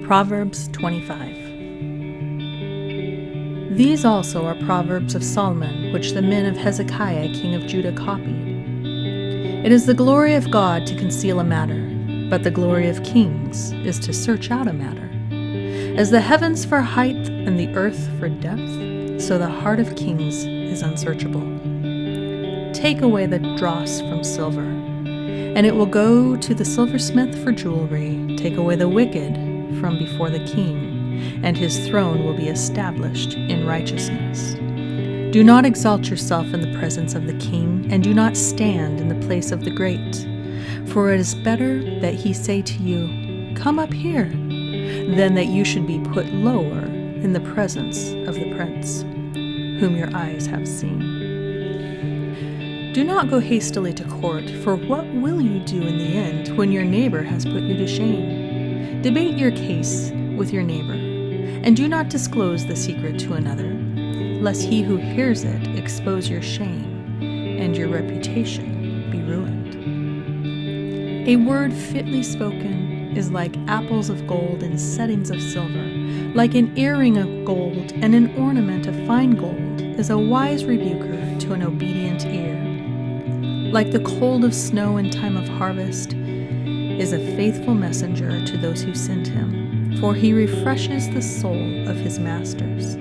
Proverbs 25. These also are Proverbs of Solomon, which the men of Hezekiah king of Judah copied. It is the glory of God to conceal a matter, but the glory of kings is to search out a matter. As the heavens for height and the earth for depth, so the heart of kings is unsearchable. Take away the dross from silver, and it will go to the silversmith for jewelry. Take away the wicked from before the king, and his throne will be established in righteousness. Do not exalt yourself in the presence of the king, and do not stand in the place of the great. For it is better that he say to you, "Come up here," than that you should be put lower in the presence of the prince, whom your eyes have seen. Do not go hastily to court, for what will you do in the end when your neighbor has put you to shame? Debate your case with your neighbor, and do not disclose the secret to another, lest he who hears it expose your shame, and your reputation be ruined. A word fitly spoken is like apples of gold in settings of silver, like an earring of gold and an ornament of fine gold is a wise rebuker to an obedient ear. Like the cold of snow in time of harvest is a faithful messenger to those who send him, for he refreshes the soul of his masters.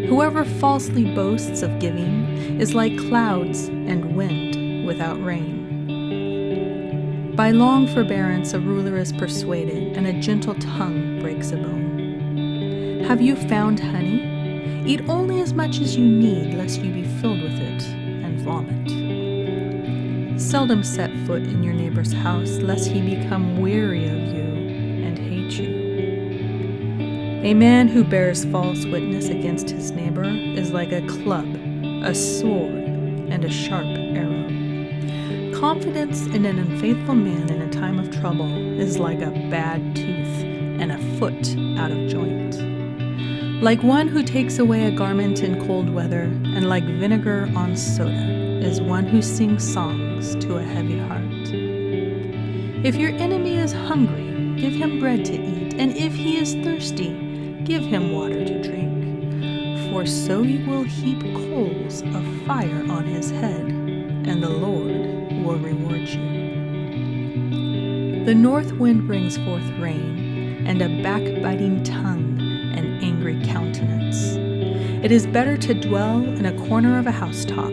Whoever falsely boasts of giving is like clouds and wind without rain. By long forbearance a ruler is persuaded, and a gentle tongue breaks a bone. Have you found honey? Eat only as much as you need, lest you be filled with it and vomit. Seldom set foot in your neighbor's house, lest he become weary of you and hate you. A man who bears false witness against his neighbor is like a club, a sword, and a sharp arrow. Confidence in an unfaithful man in a time of trouble is like a bad tooth and a foot out of joint. Like one who takes away a garment in cold weather, and like vinegar on soda is one who sings songs to a heavy heart. If your enemy is hungry, give him bread to eat, and if he is thirsty, give him water to drink. For so you will heap coals of fire on his head, and the Lord will reward you. The north wind brings forth rain, and a backbiting tongue, an angry countenance. It is better to dwell in a corner of a housetop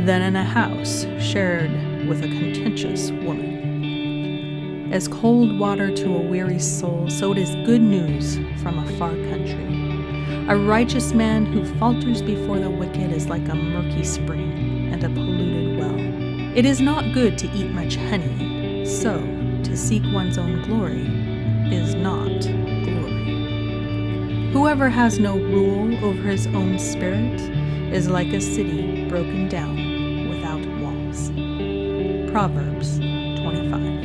than in a house shared with a contentious woman. As cold water to a weary soul, so it is good news from a far country. A righteous man who falters before the wicked is like a murky spring and a polluted well. It is not good to eat much honey, so to seek one's own glory is not glory. Whoever has no rule over his own spirit is like a city broken down without walls. Proverbs 25.